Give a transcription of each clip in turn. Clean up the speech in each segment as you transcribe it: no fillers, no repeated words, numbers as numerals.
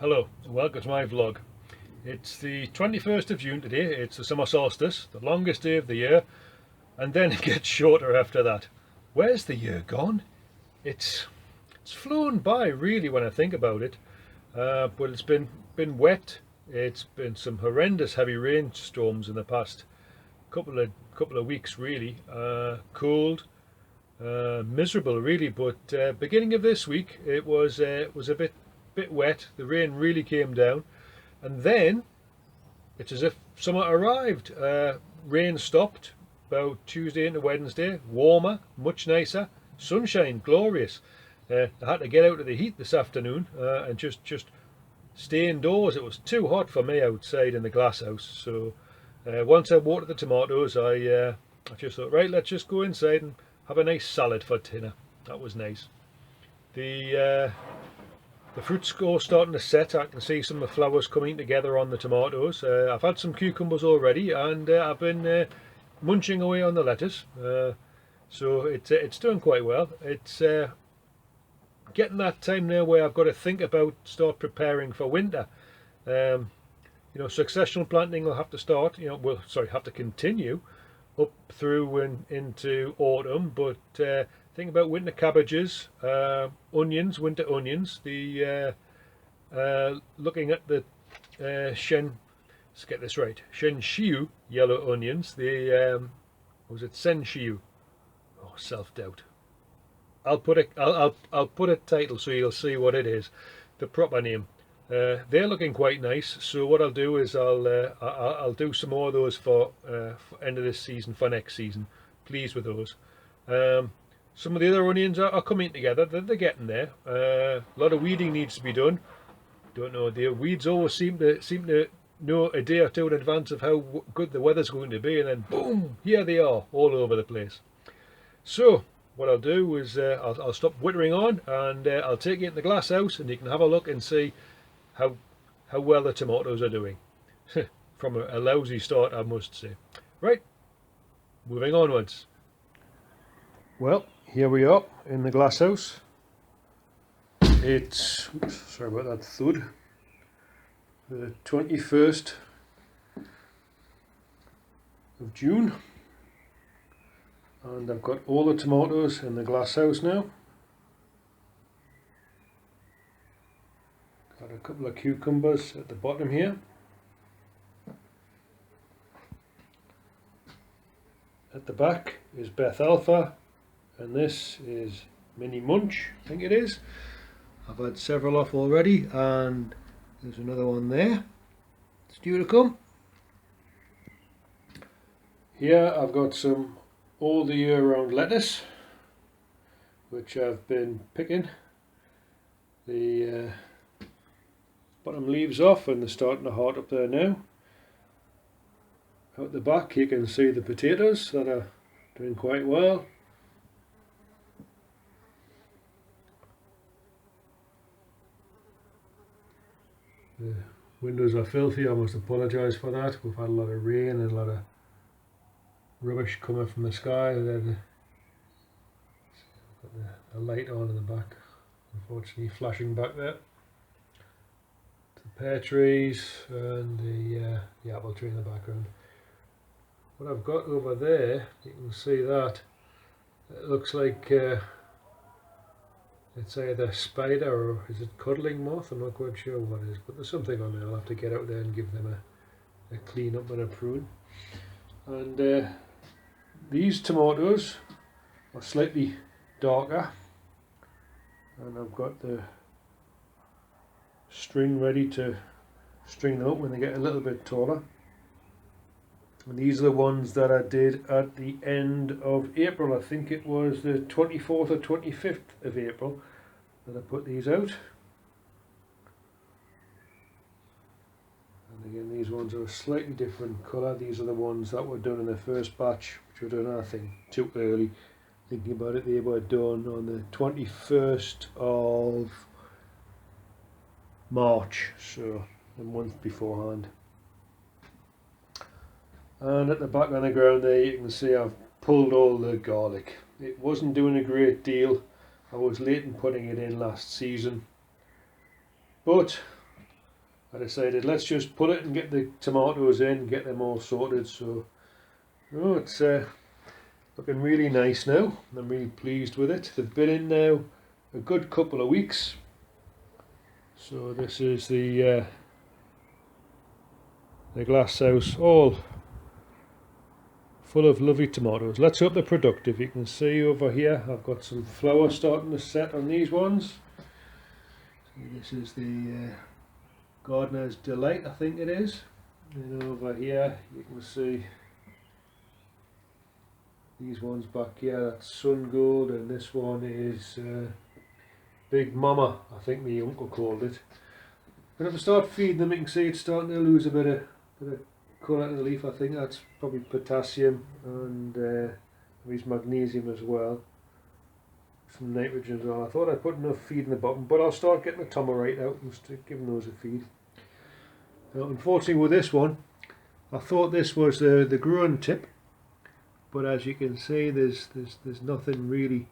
Hello and welcome to my vlog. It's the 21st of June today. It's the summer solstice, the longest day of the year, and then it gets shorter after that. Where's the year gone? It's flown by really when I think about it, but it's been wet. It's been some horrendous heavy rainstorms in the past couple of weeks really. Cold, miserable really, but beginning of this week it was a bit wet. The rain really came down, and then it's as if summer arrived. Rain stopped about Tuesday into Wednesday. Warmer, much nicer, sunshine, glorious. I had to get out of the heat this afternoon and just stay indoors. It was too hot for me outside in the glasshouse. So once I watered the tomatoes, I just thought, right, let's just go inside and have a nice salad for dinner. That was nice. The fruit's all starting to set. I can see some of the flowers coming together on the tomatoes. I've had some cucumbers already, and I've been munching away on the lettuce. So it's doing quite well. It's getting that time now where I've got to think about start preparing for winter. You know, successional planting will have to start. You know, have to continue up through into autumn. But think about winter cabbages, onions, winter onions. The looking at the let's get this right, shen shiu yellow onions. The was it sen shiu? Oh, self-doubt. I'll put a title so you'll see what it is, the proper name. They're looking quite nice. So what I'll do is I'll do some more of those for end of this season, for next season. Pleased with those. Some of the other onions are coming together. They're getting there. A lot of weeding needs to be done. Don't know, the weeds always seem to know a day or two in advance of how good the weather's going to be, and then boom, here they are all over the place. So what I'll do is I'll stop wittering on, and I'll take you into the glass house, and you can have a look and see how well the tomatoes are doing. From a lousy start, I must say. Right, moving onwards. Well, here we are in the glass house. It's, oops, sorry about that thud, the 21st of June, and I've got all the tomatoes in the glass house now. Got a couple of cucumbers at the bottom here. At the back is Beth Alpha, and this is Mini Munch, I think it is. I've had several off already, and there's another one there. It's due to come. Here I've got some all the year round lettuce, which I've been picking the bottom leaves off, and they're starting to heart up there now. Out the back you can see the potatoes that are doing quite well. The windows are filthy, I must apologise for that. We've had a lot of rain and a lot of rubbish coming from the sky. Then got the light on in the back, unfortunately flashing back there. The pear trees and the apple tree in the background. What I've got over there, you can see that, it looks like it's either spider or is it cuddling moth, I'm not quite sure what it is, but there's something on there. I'll have to get out there and give them a clean up and a prune. And these tomatoes are slightly darker, and I've got the string ready to string them up when they get a little bit taller. And these are the ones that I did at the end of April. I think it was the 24th or 25th of April that I put these out. And again, these ones are a slightly different colour. These are the ones that were done in the first batch, which were done, I think, too early. Thinking about it, they were done on the 21st of March, so a month beforehand. And at the back on the ground there you can see I've pulled all the garlic. It wasn't doing a great deal. I was late in putting it in last season, but I decided let's just pull it and get the tomatoes in, get them all sorted. So oh, it's looking really nice now. I'm really pleased with it. They've been in now a good couple of weeks. So this is the glass house, all full of lovely tomatoes. Let's hope they're productive. You can see over here I've got some flower starting to set on these ones. So this is the Gardener's Delight, I think it is. And over here you can see these ones back here, that's Sun Gold, and this one is Big Mama, I think my uncle called it. But if I start feeding them, you can see it's starting to lose a bit of colour in the leaf. I think that's probably potassium and there's magnesium as well. Some nitrogen as well. I thought I'd put enough feed in the bottom, but I'll start getting the Tomerite out and start giving those a feed. Now, unfortunately with this one, I thought this was the growing tip, but as you can see there's nothing really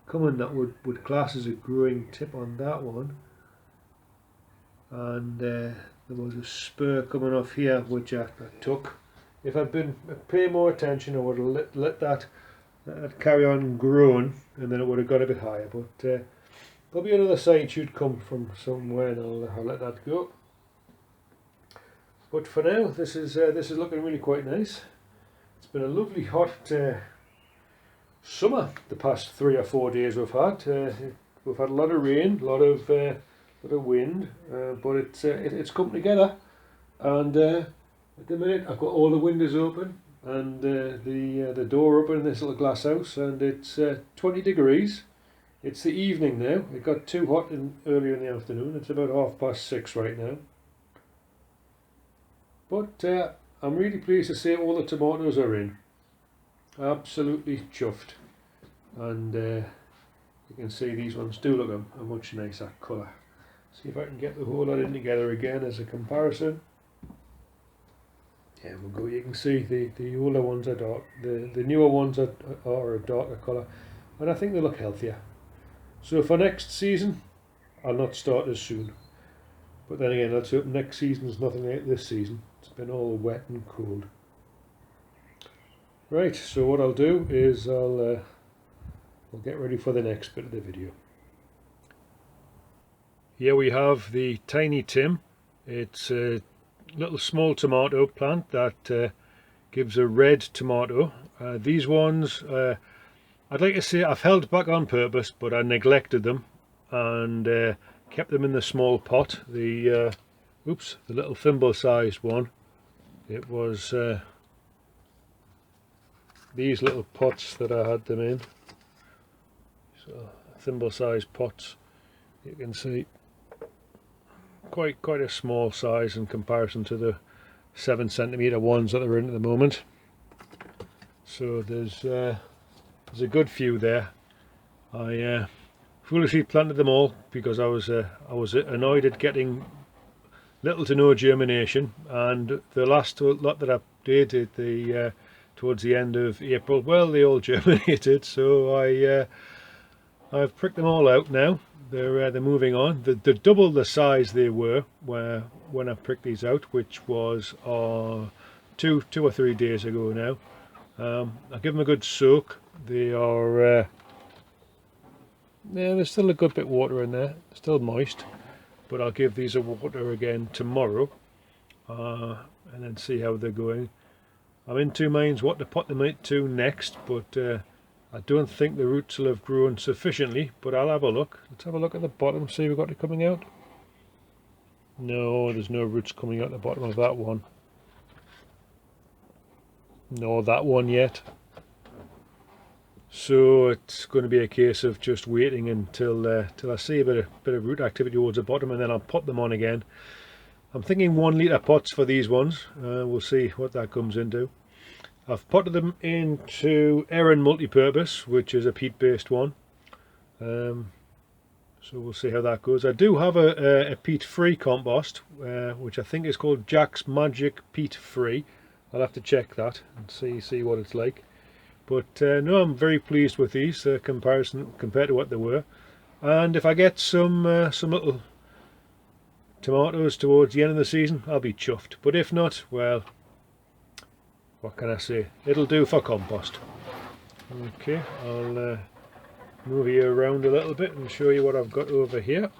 coming that would class as a growing tip on that one. And there was a spur coming off here which I took. If I'd been paying more attention I would have let that carry on growing, and then it would have got a bit higher, but there'll be another side should come from somewhere and I'll let that go. But for now this is looking really quite nice. It's been a lovely hot summer the past 3 or 4 days we've had. We've had a lot of rain, a lot of wind, but it's come together, and at the minute I've got all the windows open and the door open in this little glass house, and it's 20 degrees. It's the evening now. It got too hot earlier in the afternoon. It's about 6:30 right now. But I'm really pleased to say all the tomatoes are in. Absolutely chuffed. And you can see these ones do look a much nicer colour. See if I can get the whole lot in together again as a comparison. Yeah, we'll go. You can see the older ones are dark, the newer ones are a darker colour, and I think they look healthier. So for next season, I'll not start as soon. But then again, let's hope next season is nothing like this season. It's been all wet and cold. Right, so what I'll do is I'll get ready for the next bit of the video. Here we have the Tiny Tim. It's a little small tomato plant that gives a red tomato. These ones, I'd like to say I've held back on purpose, but I neglected them and kept them in the small pot. The little thimble sized one. It was these little pots that I had them in. So thimble sized pots. You can see quite a small size in comparison to the 7cm ones that are in at the moment. So there's a good few there. I foolishly planted them all because I was annoyed at getting little to no germination, and the last lot that I did towards the end of April, well, they all germinated. So I've pricked them all out now. They're moving on. They're double the size they were when I pricked these out, which was 2 or 3 days ago now. I'll give them a good soak. They are yeah, there's still a good bit of water in there, still moist, but I'll give these a water again tomorrow and then see how they're going. I'm in two minds what to put them into next, but I don't think the roots will have grown sufficiently, but I'll have a look. Let's have a look at the bottom, see if we've got it coming out. No, there's no roots coming out the bottom of that one. No, that one yet. So it's going to be a case of just waiting until I see a bit of root activity towards the bottom, and then I'll pot them on again. I'm thinking 1 litre pots for these ones. We'll see what that comes into. I've potted them into Erin Multipurpose, which is a peat based one. So we'll see how that goes. I do have a peat free compost, which I think is called Jack's Magic Peat Free. I'll have to check that and see what it's like. But no, I'm very pleased with these compared to what they were. And if I get some little tomatoes towards the end of the season, I'll be chuffed. But if not, well, what can I say? It'll do for compost. Okay, I'll move you around a little bit and show you what I've got over here.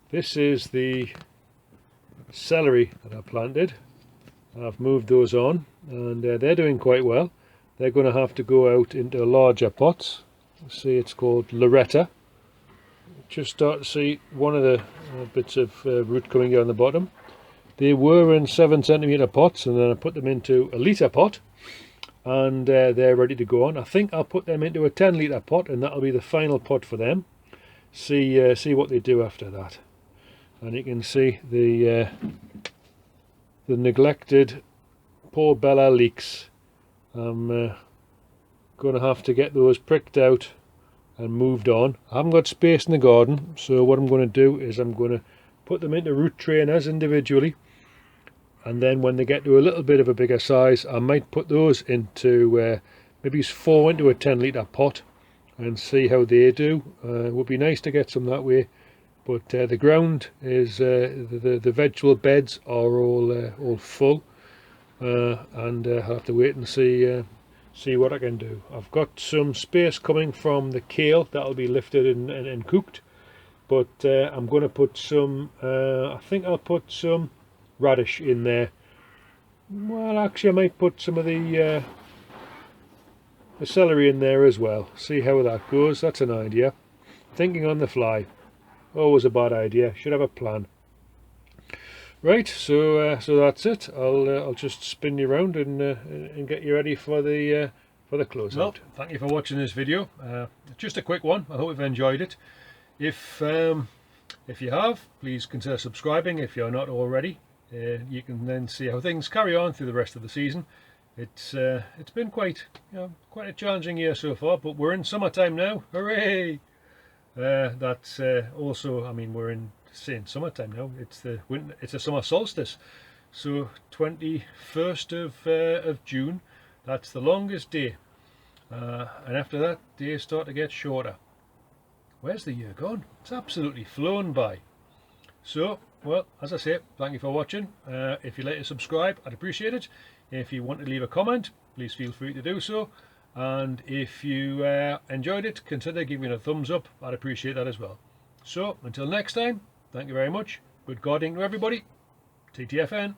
This is the celery that I planted. I've moved those on, and they're doing quite well. They're going to have to go out into larger pots. See, it's called Loretta. Just start to see one of the bits of root coming down the bottom. They were in 7cm pots, and then I put them into a litre pot, and they're ready to go on. I think I'll put them into a 10-litre pot, and that'll be the final pot for them. See what they do after that. And you can see the neglected poor Bella leeks. I'm going to have to get those pricked out and moved on. I haven't got space in the garden, so what I'm going to do is I'm going to put them into root trainers individually, and then when they get to a little bit of a bigger size, I might put those into maybe 4 into a 10-litre pot and see how they do. It would be nice to get some that way, but the ground is the vegetable beds are all full, and I'll have to wait and see what I can do. I've got some space coming from the kale that'll be lifted and cooked, but I'm going to put some I think I'll put some radish in there. Well, actually I might put some of the celery in there as well. See how that goes. That's an idea. Thinking on the fly, always a bad idea. Should have a plan. Right, so that's it. I'll just spin you around and get you ready for the close out. Well, thank you for watching this video. Just a quick one. I hope you've enjoyed it. If you have, please consider subscribing if you're not already. You can then see how things carry on through the rest of the season. It's been quite a challenging year so far, but we're in summertime now. Hooray! That's also, I mean, we're in saying summertime now. It's the winter. It's a summer solstice. So 21st of June. That's the longest day, and after that, days start to get shorter. Where's the year gone? It's absolutely flown by. So, well, as I say, thank you for watching. If you'd like to subscribe, I'd appreciate it. If you want to leave a comment, please feel free to do so. And if you enjoyed it, consider giving it a thumbs up. I'd appreciate that as well. So, until next time, thank you very much. Good gardening to everybody. TTFN.